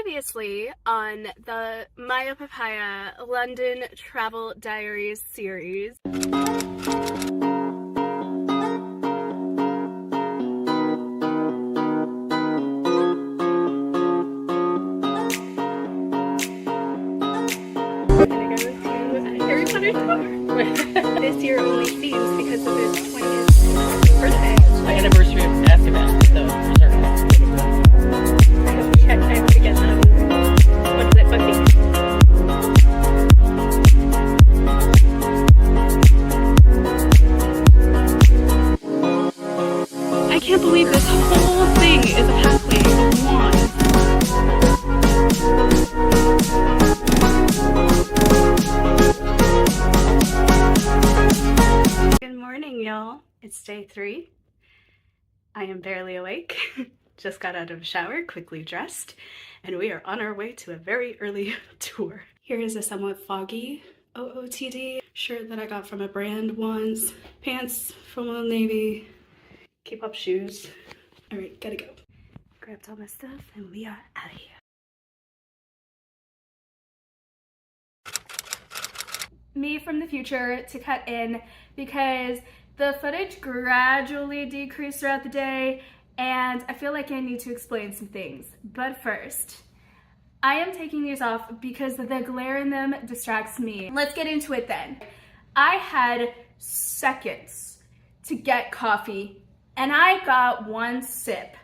Previously on the Maya Papaya London Travel Diaries series. Harry Potter tour. This year only seems because of his 20th birthday. The anniversary of Azkaban, so I have to get them. What is it? Bucky. I can't believe this whole thing is a pathway of wands. Good morning, y'all. It's day 3. I am barely awake. Just got out of the shower, quickly dressed, and we are on our way to a very early tour. Here is a somewhat foggy OOTD shirt that I got from a brand once, pants from Old Navy, keep up shoes. All right, gotta go. Grabbed all my stuff and we are out of here. Me from the future to cut in because the footage gradually decreased throughout the day and I feel like I need to explain some things. But first, I am taking these off because the glare in them distracts me. Let's get into it then. I had seconds to get coffee and I got one sip.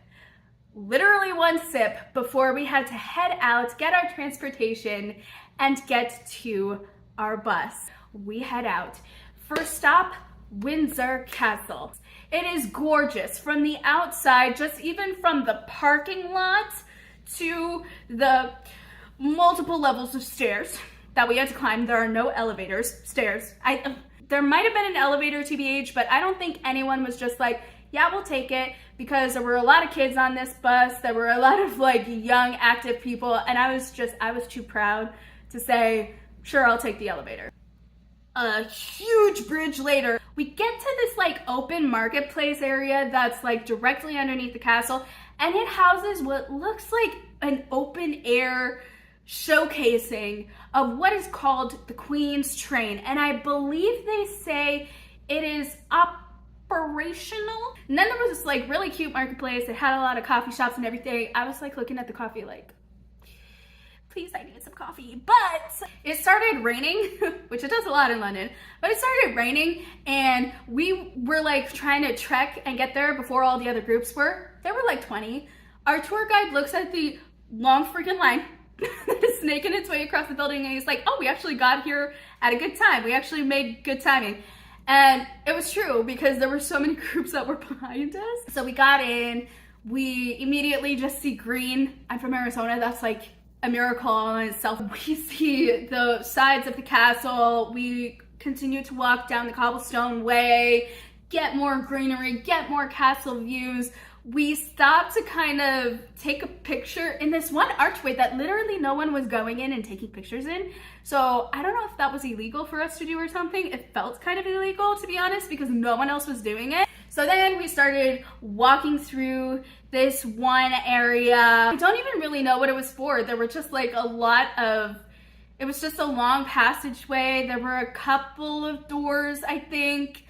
Literally one sip before we had to head out, get our transportation, and get to our bus. We head out. First stop, Windsor Castle. It is gorgeous from the outside, just even from the parking lot to the multiple levels of stairs that we had to climb. There are no elevators, stairs. There might have been an elevator TBH, but I don't think anyone was just like, yeah, we'll take it, because there were a lot of kids on this bus. There were a lot of like young, active people, and I was too proud to say, sure, I'll take the elevator. A huge bridge later, we get to this like open marketplace area that's like directly underneath the castle, and it houses what looks like an open air showcasing of what is called the Queen's Train, and I believe they say it is operational. And then there was this like really cute marketplace. It had a lot of coffee shops and everything. I was like looking at the coffee like, please, I need some coffee. But it started raining, which it does a lot in London, but it started raining and we were like trying to trek and get there before all the other groups were. There were like 20. Our tour guide looks at the long freaking line that is snaking its way across the building and he's like, oh, we actually got here at a good time. We actually made good timing. And it was true because there were so many groups that were behind us. So we got in, we immediately just see green. I'm from Arizona, that's like a miracle in itself. We see the sides of the castle. We continue to walk down the cobblestone way, get more greenery, get more castle views. We stopped to kind of take a picture in this one archway that literally no one was going in and taking pictures in. So I don't know if that was illegal for us to do or something. It felt kind of illegal, to be honest, because no one else was doing it. So then we started walking through this one area. I don't even really know what it was for. There were just like it was just a long passageway. There were a couple of doors, I think,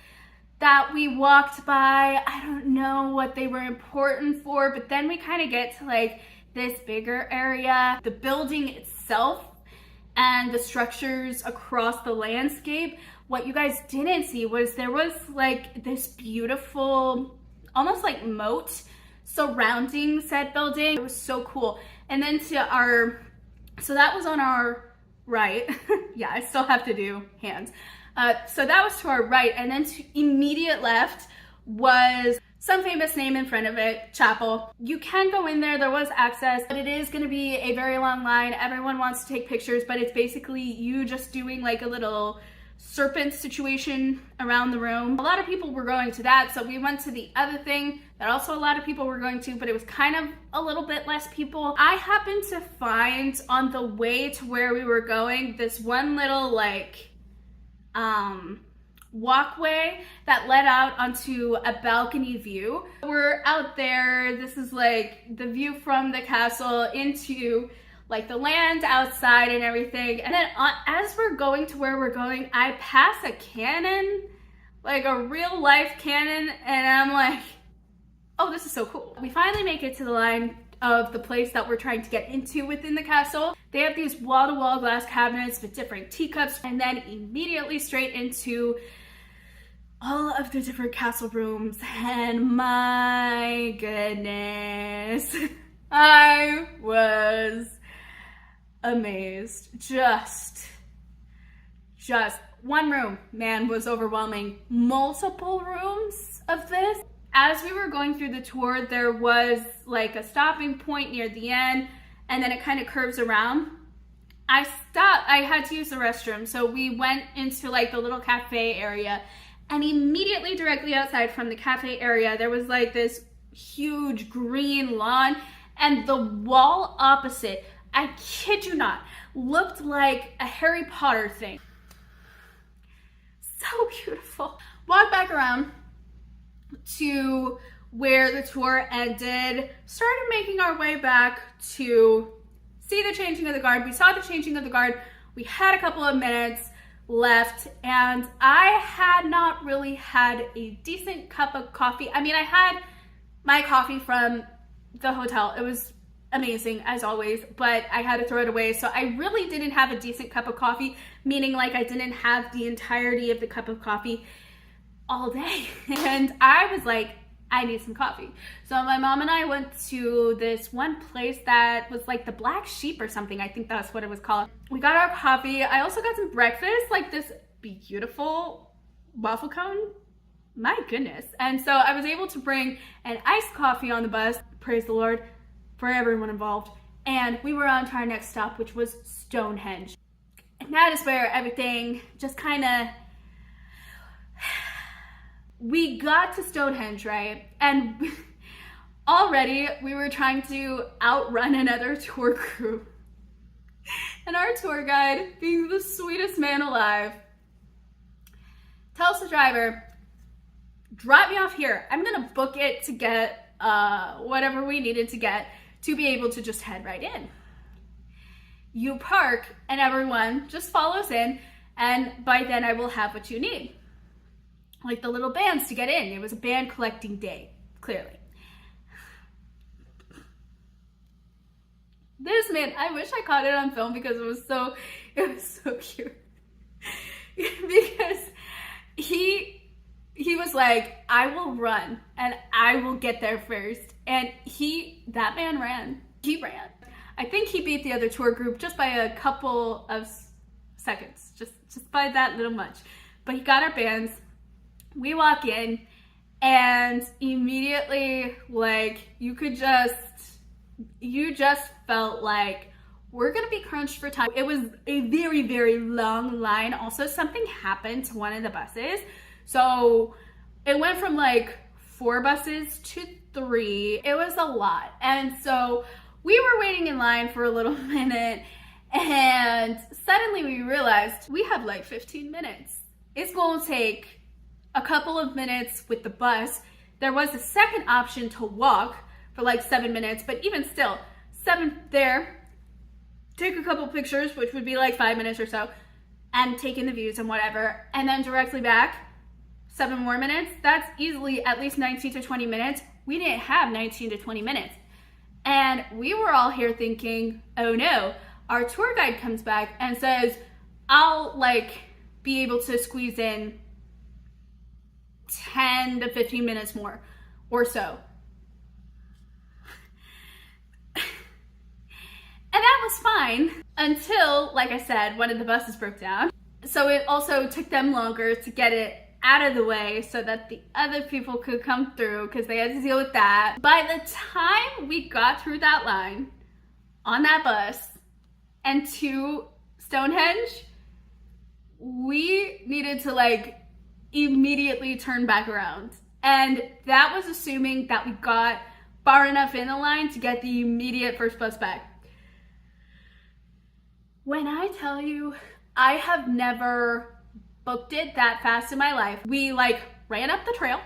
that we walked by. I don't know what they were important for, but then we kind of get to like this bigger area. The building itself and the structures across the landscape. What you guys didn't see was there was like this beautiful, almost like moat surrounding said building. It was so cool. And then so that was on our right. Yeah, I still have to do hands. So that was to our right, and then to immediate left was some famous name in front of it, chapel. You can go in there, there was access, but it is gonna be a very long line. Everyone wants to take pictures, but it's basically you just doing like a little serpent situation around the room. A lot of people were going to that, so we went to the other thing that also a lot of people were going to, but it was kind of a little bit less people. I happened to find on the way to where we were going this one little like walkway that led out onto a balcony view. We're out there, this is like the view from the castle into like the land outside and everything. And then as we're going to where we're going, I pass a cannon, like a real life cannon, and I'm like, oh, this is so cool. We finally make it to the line of the place that we're trying to get into within the castle. They have these wall-to-wall glass cabinets with different teacups, and then immediately straight into all of the different castle rooms. And my goodness, I was amazed. Just one room, man, was overwhelming. Multiple rooms of this. As we were going through the tour, there was like a stopping point near the end, and then it kind of curves around. I stopped, I had to use the restroom, so we went into like the little cafe area, and immediately directly outside from the cafe area, there was like this huge green lawn, and the wall opposite, I kid you not, looked like a Harry Potter thing. So beautiful. Walk back around to where the tour ended, started making our way back to see the changing of the guard. We saw the changing of the guard. We had a couple of minutes left, and I had not really had a decent cup of coffee. I mean, I had my coffee from the hotel. It was amazing as always, but I had to throw it away. So I really didn't have a decent cup of coffee, meaning like I didn't have the entirety of the cup of coffee all day. And I was like, I need some coffee. So my mom and I went to this one place that was like the Black Sheep or something. I think that's what it was called. We got our coffee. I also got some breakfast, like this beautiful waffle cone. My goodness. And so I was able to bring an iced coffee on the bus. Praise the Lord for everyone involved. And we were on to our next stop, which was Stonehenge. And that is where everything just kind of... We got to Stonehenge, right? And already we were trying to outrun another tour group. And our tour guide, being the sweetest man alive, tells the driver, drop me off here. I'm gonna book it to get whatever we needed to get to be able to just head right in. You park and everyone just follows in, and by then I will have what you need. Like the little bands to get in. It was a band collecting day, clearly. This man, I wish I caught it on film because it was so cute. Because he was like, I will run and I will get there first. And that man ran. He ran. I think he beat the other tour group just by a couple of seconds, just by that little much. But he got our bands. We walk in, and immediately, like, you just felt like we're gonna be crunched for time. It was a very, very long line. Also, something happened to one of the buses. So it went from like 4 buses to 3. It was a lot. And so we were waiting in line for a little minute, and suddenly we realized we have like 15 minutes. It's gonna take a couple of minutes with the bus. There was a second option to walk for like 7 minutes, but even still, 7 there, take a couple pictures, which would be like 5 minutes or so, and take in the views and whatever, and then directly back, 7 more minutes. That's easily at least 19 to 20 minutes. We didn't have 19 to 20 minutes. And we were all here thinking, oh no, our tour guide comes back and says, I'll like be able to squeeze in 10 to 15 minutes more or so. And that was fine until, like I said, one of the buses broke down. So it also took them longer to get it out of the way so that the other people could come through because they had to deal with that. By the time we got through that line on that bus and to Stonehenge, we needed to like immediately turn back around. And that was assuming that we got far enough in the line to get the immediate first bus back. When I tell you, I have never booked it that fast in my life. We like ran up the trail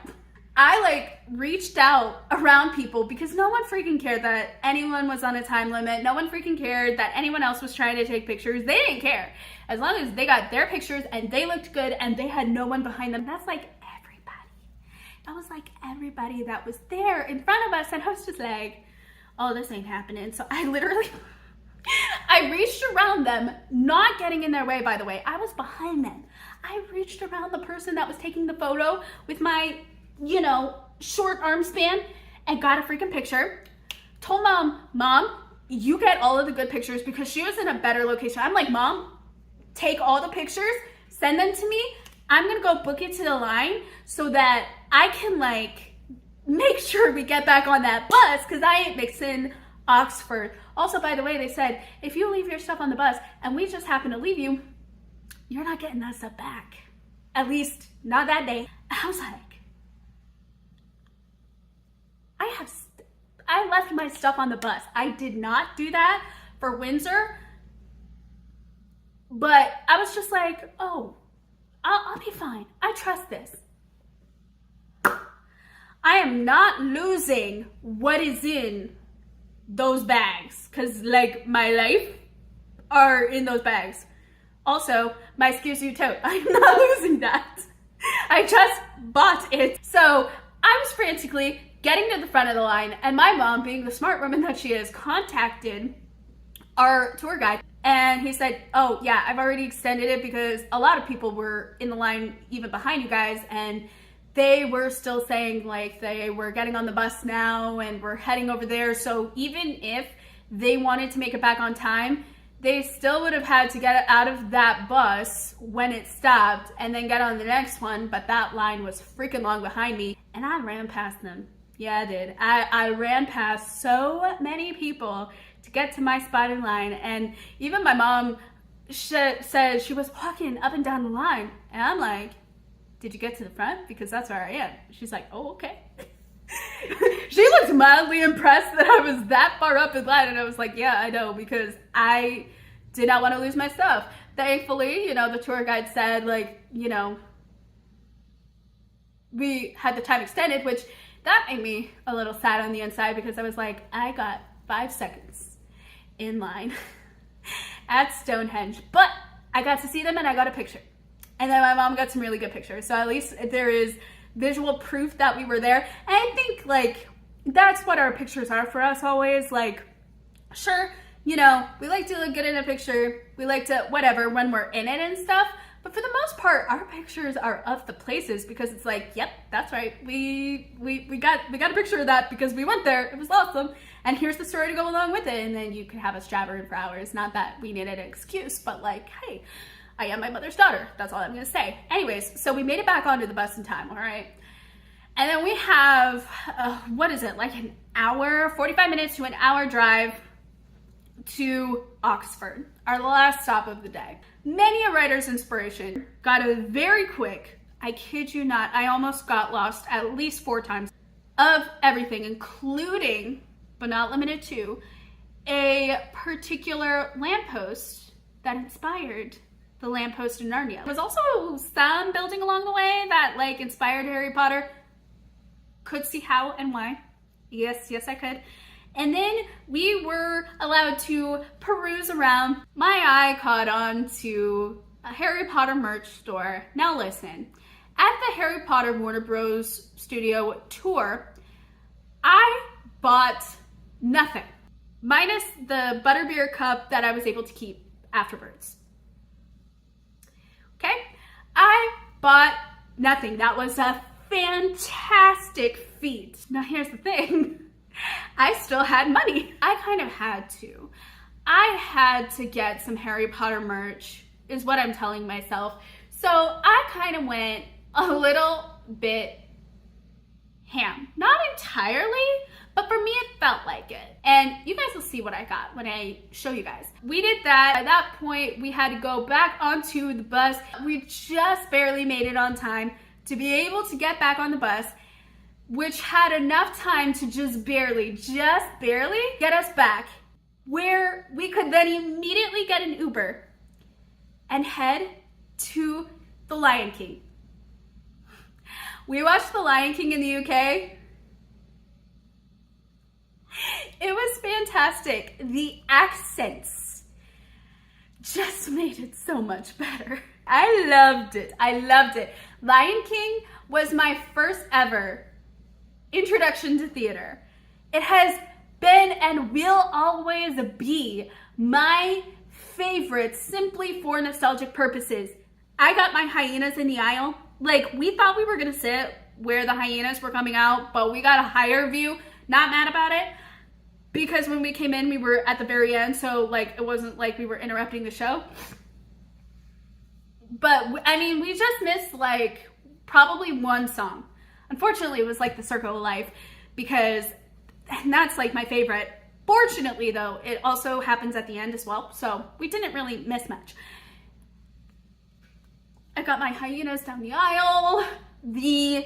I like reached out around people because no one freaking cared that anyone was on a time limit. No one freaking cared that anyone else was trying to take pictures. They didn't care. As long as they got their pictures and they looked good and they had no one behind them. That's like everybody. That was like everybody that was there in front of us. And I was just like, oh, this ain't happening. So I literally, I reached around them, not getting in their way, by the way. I was behind them. I reached around the person that was taking the photo with my, you know, short arm span and got a freaking picture. Told Mom, you get all of the good pictures because she was in a better location. I'm like, Mom, take all the pictures, send them to me. I'm gonna go book it to the line so that I can like make sure we get back on that bus because I ain't mixing Oxford. Also, by the way, they said, if you leave your stuff on the bus and we just happen to leave you, you're not getting that stuff back. At least, not that day. I was like, I left my stuff on the bus. I did not do that for Windsor, but I was just like, oh, I'll be fine. I trust this. I am not losing what is in those bags because like my life are in those bags. Also, my Excuse You tote. I'm not losing that. I just bought it. So I was frantically getting to the front of the line, and my mom, being the smart woman that she is, contacted our tour guide. And he said, oh yeah, I've already extended it because a lot of people were in the line even behind you guys, and they were still saying like they were getting on the bus now and we're heading over there. So even if they wanted to make it back on time, they still would have had to get out of that bus when it stopped and then get on the next one. But that line was freaking long behind me and I ran past them. Yeah, I did. I ran past so many people to get to my spot in line. And even my mom said she was walking up and down the line. And I'm like, did you get to the front? Because that's where I am. She's like, oh, okay. She looked mildly impressed that I was that far up in line. And I was like, yeah, I know, because I did not want to lose my stuff. Thankfully, you know, the tour guide said, like, you know, we had the time extended, which that made me a little sad on the inside because I was like, I got 5 seconds in line at Stonehenge, but I got to see them and I got a picture. And then my mom got some really good pictures. So at least there is visual proof that we were there. And I think like that's what our pictures are for us always. Like, sure, you know, we like to look good in a picture. We like to whatever when we're in it and stuff. But for the most part, our pictures are of the places because it's like, yep, that's right. We got a picture of that because we went there. It was awesome. And here's the story to go along with it. And then you could have us jabbering for hours. Not that we needed an excuse, but like, hey, I am my mother's daughter. That's all I'm gonna say. Anyways, so we made it back onto the bus in time, all right? And then we have, what is it, like an hour, 45 minutes to an hour drive to Oxford, our last stop of the day. Many a writer's inspiration. Got a very quick, I kid you not, I almost got lost at least 4 times, of everything, including, but not limited to, a particular lamppost that inspired the lamppost in Narnia. There was also some building along the way that like inspired Harry Potter. Could see how and why. Yes, I could. And then we were allowed to peruse around. My eye caught on to a Harry Potter merch store. Now listen, at the Harry Potter Warner Bros. Studio tour, I bought nothing, minus the butterbeer cup that I was able to keep afterwards. Okay, I bought nothing. That was a fantastic feat. Now here's the thing. I still had money. I kind of had to. I had to get some Harry Potter merch, is what I'm telling myself. So I kind of went a little bit ham. Not entirely, but for me it felt like it. And you guys will see what I got when I show you guys. We did that. At that point, we had to go back onto the bus. We just barely made it on time to be able to get back on the bus, which had enough time to just barely get us back where we could then immediately get an Uber and head to the Lion King. We watched The Lion King in the UK. It was fantastic. The accents just made it so much better. I loved it. I loved it. Lion King was my first ever introduction to theater. It has been and will always be my favorite simply for nostalgic purposes. I got my hyenas in the aisle. Like, we thought we were gonna sit where the hyenas were coming out, but we got a higher view. Not mad about it, because when we came in, we were at the very end, so like it wasn't like we were interrupting the show. But I mean, we just missed like probably one song. Unfortunately, it was like The Circle of Life, because that's like my favorite. Fortunately though, it also happens at the end as well, so we didn't really miss much. I got my hyenas down the aisle. The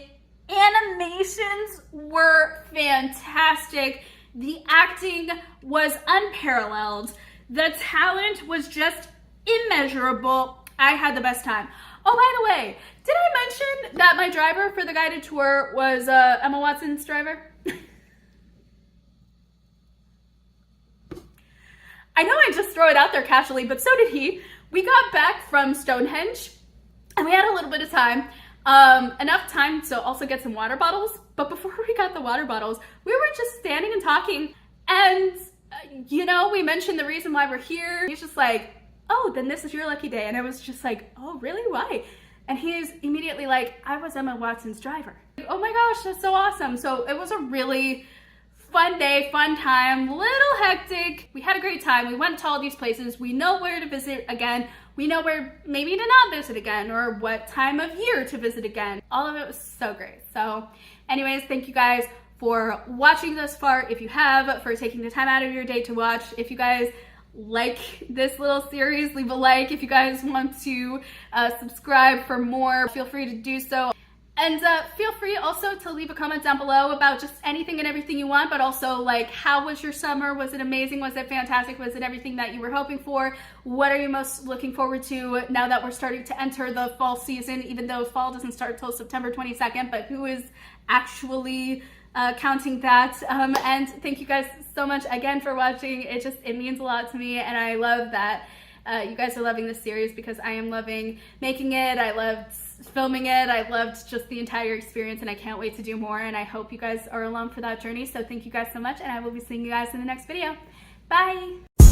animations were fantastic. The acting was unparalleled. The talent was just immeasurable. I had the best time. Oh, by the way, did I mention that my driver for the guided tour was Emma Watson's driver? I know I just throw it out there casually, but so did he. We got back from Stonehenge and we had a little bit of time. Enough time to also get some water bottles. But before we got the water bottles, we were just standing and talking. And, you know, we mentioned the reason why we're here. He's just like, oh, then this is your lucky day. And I was just like, oh, really? Why? And he's immediately like, I was Emma Watson's driver. Oh my gosh, that's so awesome. So it was a really fun day, fun time, little hectic. We had a great time. We went to all these places. We know where to visit again. We know where maybe to not visit again, or what time of year to visit again. All of it was so great. So anyways, thank you guys for watching this far. If you have, for taking the time out of your day to watch. If you guys like this little series, leave a like. If you guys want to subscribe for more, feel free to do so. And feel free also to leave a comment down below about just anything and everything you want, but also like, how was your summer? Was it amazing? Was it fantastic? Was it everything that you were hoping for? What are you most looking forward to now that we're starting to enter the fall season, even though fall doesn't start till September 22nd, but who is actually counting that? And thank you guys so much again for watching. It means a lot to me, and I love that you guys are loving this series, because I am loving making it. I loved filming it. I loved just the entire experience, and I can't wait to do more, and I hope you guys are along for that journey. So thank you guys so much, and I will be seeing you guys in the next video. Bye!